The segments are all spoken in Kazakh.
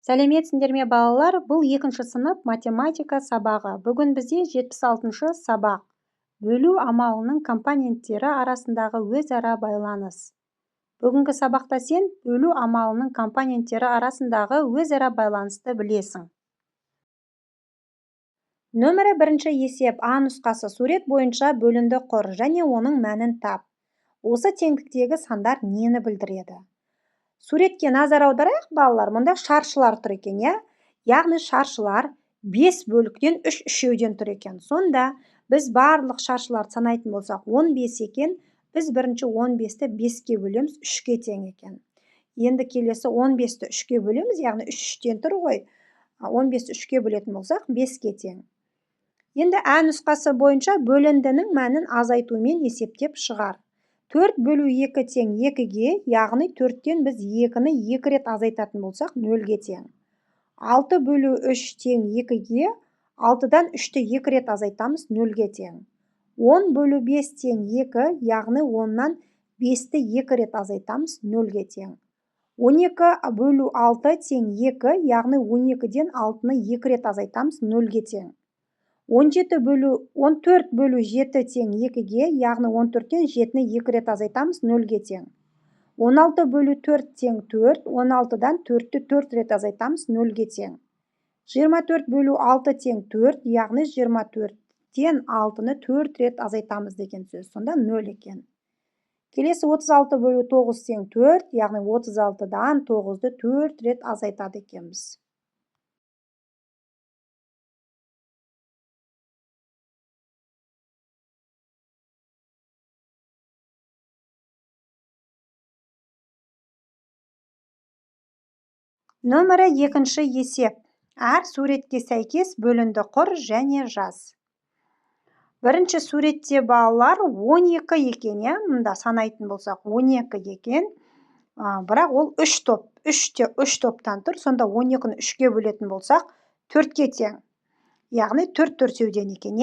Сәлеметсіңдер ме балалар? Бұл 2 сынып математика сабағы. Бүгін бізде 76-шы сабақ. Бөлу амалының компоненттері арасындағы өзара байланыс. Бүгінгі сабақта сен бөлу амалының компоненттері арасындағы өзара байланысты білесің. Нөмірі 1 есеп А нұсқасы сурет бойынша бөлінді құр және оның мәнін тап. Осы теңдіктегі сандар нені білдіреді? Суретке назар аударайық, балалар. Мұнда шаршылар тұр екен, яғни шаршылар 5 бөліктен 3 үшеуден тұр екен. Сонда біз барлық шаршыларды санайтын болсақ 15 екен, біз бірінші 15-ті 5-ке бөлеміз, 3-ке тең екен. Енді келесі 15-ті 3-ке бөлеміз, яғни 3-3-тен тұр ғой. 15-ті 3-ке бөлетін болсақ 5-ке тең. Енді А нұсқасы бойынша бөліндінің мәнін азайтумен есептеп шығар. 4 бөлу 2 тең 2-ге, яғни 4-тен біз 2-ні 2 рет азайтатын болсақ 0-ге тең. 6 бөлу 3 тең 2-ге, 6-дан 3-ті 2 рет азайтамыз 0-ге тең. 10 бөлу 5 тең 2, яғни 10-нан 5-ті 2 рет азайтамыз 0-ге тең. 12 бөлу 6 тең 2, яғни 12-ден 6-ны 2 рет азайтамыз 0-ге тең. 14 бөлу 7 тең 2-ге, яғни 14-тен 7-ні 2 рет азайтамыз 0-ге тең. 16 бөлу 4 тең 4, 16-дан 4-ті 4 рет азайтамыз 0-ге тең. 24 бөлу 6 тең 4, яғни 24-тен 6-ны 4 рет азайтамыз деген сөз. Сонда 0 екен. Келесі 36 бөлу 9 тең 4, яғни 36-дан 9-ды 4 рет азайтады екенбіз. Нөмірі 2 есеп. Әр суретке сәйкес бөлінді құр және жаз. Бірінші суретте балалар 12 екен, мұнда санайтын болсақ 12 екен. Бірақ ол 3 топ. 3 топтан тұр. Сонда 12-ні 3-ке бөлетін болсақ 4-ке тең. Яғни 4 төртеуден екен,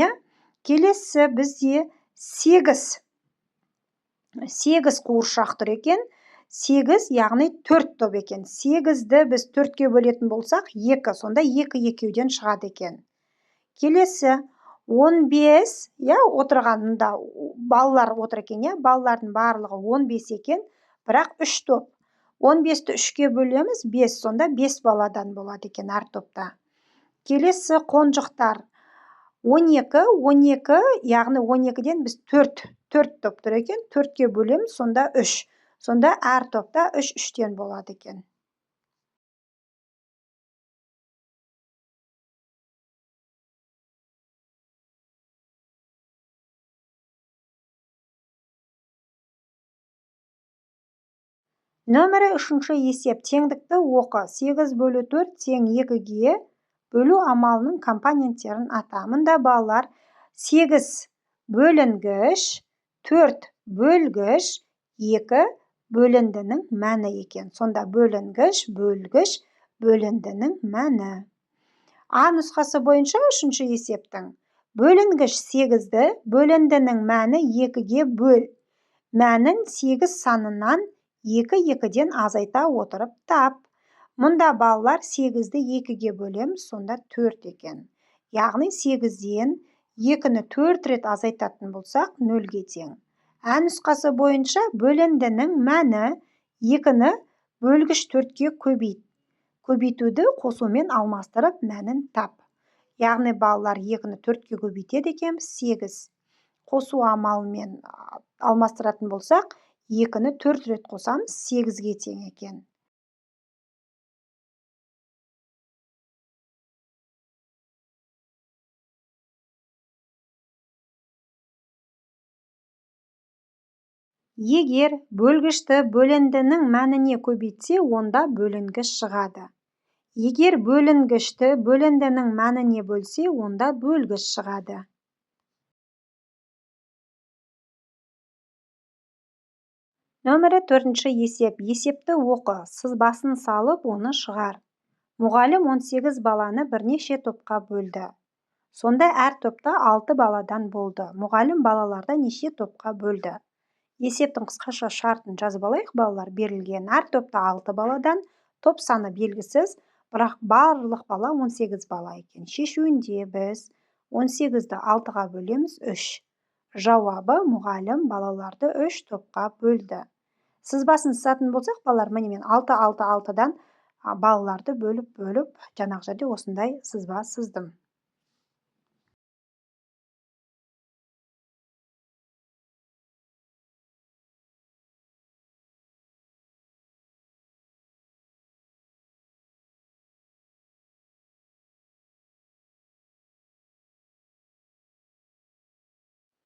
Келесі бізде 8 қуыршақ тұр екен. 8, яғни 4 топ екен. 8-ді біз 4-ке бөлетін болсақ 2, сонда 2 екеуден шығады екен. Келесі 15, отырғанында балалар отыр екен, балалардың барлығы 15 екен, бірақ 3 топ. 15-ті 3-ке бөлеміз, 5, сонда 5 баладан болады екен әр топта. Келесі қонжықтар 12, яғни 12-ден біз 4 топ тұр екен, 4-ке бөлеміз, сонда 3. Сонда әр топта 3-3-тен болады екен. Нөмірі 3 есеп. Теңдікті оқы. 8 бөлу 4 тең 2-ге бөлу амалының компоненттерін ата. Мұнда балалар 8 бөлінгіш, 4 бөлгіш, 2 бөліндінің мәні екен. Сонда бөлінгіш, бөлгіш, бөліндінің мәні. А нұсқасы бойынша 3 есептің. Бөлінгіш 8-ді, бөліндінің мәні 2-ге бөл. Мәнін 8 санынан 2-ден азайта отырып тап. Мұнда балалар 8-ді 2-ге бөлеміз, сонда 4 екен. Яғни 8-ден 2-ні 4 рет азайтатын болсақ 0-ге тең. А нұсқасы бойынша бөліндінің мәні 2-ні бөлгіш 4-ке көбейт. Көбейтуді қосумен алмастырып мәнін тап. Яғни балалар 2-ні 4-ке көбейтеді екенбіз, 8. Қосу амалымен алмастыратын болсақ, 2-ні 4 рет қосамыз, 8-ге тең екен. Егер бөлгішті бөліндінің мәніне көбейтсе, онда бөлінгіш шығады. Егер бөлінгішті бөліндінің мәніне бөлсе, онда бөлгіш шығады. Нөмірі 4 есеп. Есепті оқы. Сызбасын салып, оны шығар. Мұғалім 18 баланы бірнеше топқа бөлді. Сонда әр топта 6 баладан болды. Мұғалім балаларды неше топқа бөлді? Есептің қысқаша шартын жазып алайық, балалар. Берілген әр топта 6 баладан, топ саны белгісіз, бірақ барлық бала 18 бала екен. Шешуінде біз 18-ді 6-ға бөлеміз 3. Жауабы мұғалім балаларды 3 топқа бөлді. Сызбасын сызатын болсақ, балалар, міне мен 6-6-6-дан балаларды бөліп, жаңағы жерде осындай сызба сыздым.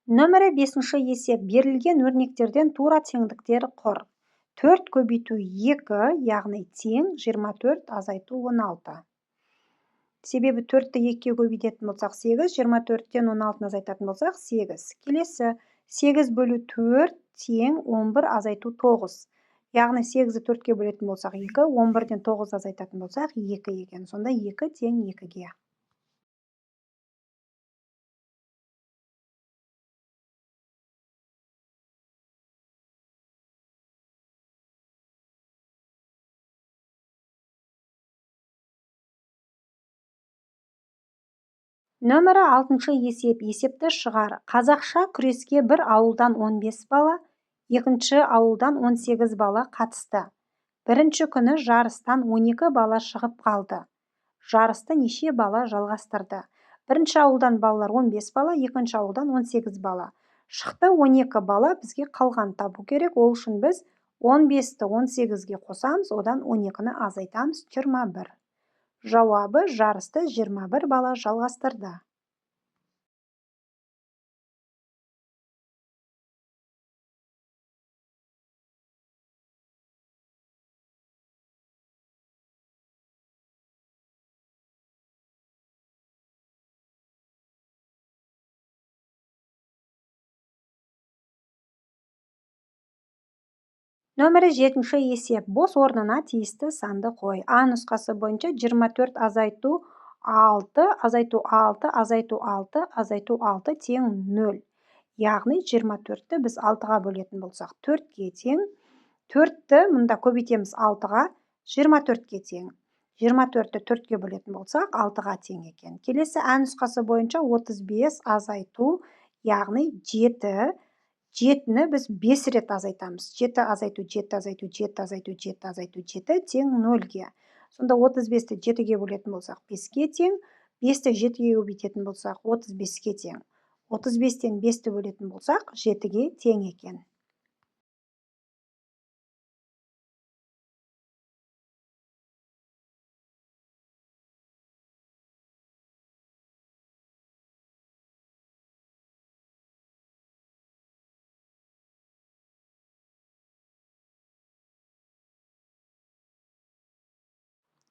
Нөмірі 5-ші есеп. Берілген өрнектерден тура теңдіктер құр. 4 көбейту 2, яғни тең 24 азайту 16. Себебі 4-ті 2-ге көбейтетін болсақ 8, 24-тен 16-ны азайтатын болсақ 8. Келесі 8 бөлу 4 тең 11 азайту 9. Яғни 8-ді 4-ке бөлетін болсақ 2, 11-ден 9 азайтатын болсақ 2 екен. Сонда 2 тең 2-ге. Нөмірі 6-шы есеп. Есепті шығар. Қазақша күреске бір ауылдан 15 бала, екінші ауылдан 18 бала қатысты. Бірінші күні жарыстан 12 бала шығып қалды. Жарысты неше бала жалғастырды? Бірінші ауылдан балалар 15 бала, екінші ауылдан 18 бала. Шықты 12 бала, бізге қалған табу керек. Ол үшін біз 15-ті 18-ге қосамыз, одан 12-ні азайтамыз, 21. Жауабы жарысты 21 бала жалғастырды. Нөмірі 7-ші есеп. Бос орнына тиісті санды қой. А нұсқасы бойынша 24 азайту 6, азайту 6, азайту 6, азайту 6 тең 0. Яғни 24-ті біз 6-ға бөлетін болсақ 4-ге тең. 4-ті мұнда көбейтеміз 6-ға, 24-ге тең. 24-ті 4-ге бөлетін болсақ 6-ға тең екен. Келесі А нұсқасы бойынша 35 азайту, яғни 7. 7-ні біз 5 рет азайтамыз. 7 азайту 7 азайту 7 азайту 7 азайту 7 тең 0-ге. Сонда 35-ті 7-ге бөлетін болсақ 5-ге тең, 5-ті 7-ге көбейтетін болсақ 35-ге тең. 35-тен 5-ті бөлетін болсақ 7-ге тең екен.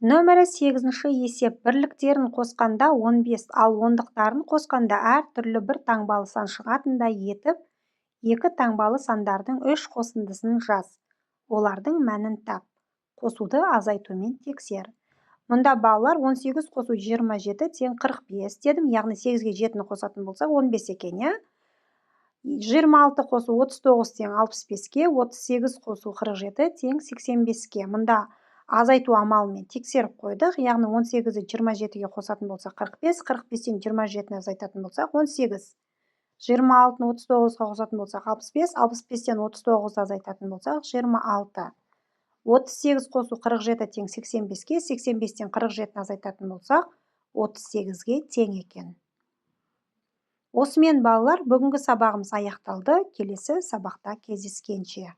Нөмірі 8-ші есеп. Бірліктерін қосқанда 15, ал ондықтарын қосқанда әр түрлі бір таңбалы сан шығатындай етіп, екі таңбалы сандардың 3 қосындысын жаз. Олардың мәнін тап. Қосуды азайтумен тексер. Мұнда балалар 18 қосу 27 тең 45 дедім, яғни 8-ге 7-ні қосатын болсақ 15 екен, я? 26 қосу 39 тең 65-ке, 38 қосу 47 тең 85-ке. Мұнда азайту амалымен тексеріп қойдық, яғни 18-ді 27-ге қосатын болсақ 45, 45-тен 27-ні азайтатын болсақ 18. 26-ны 39-ға қосатын болсақ 65, 65-тен 39-ды азайтатын болсақ 26. 38 қосу 47 тең 85-ке, 85-тен 47-ні азайтатын болсақ 38-ге тең екен. Осымен балалар, бүгінгі сабағымыз аяқталды. Келесі сабақта кездескенше.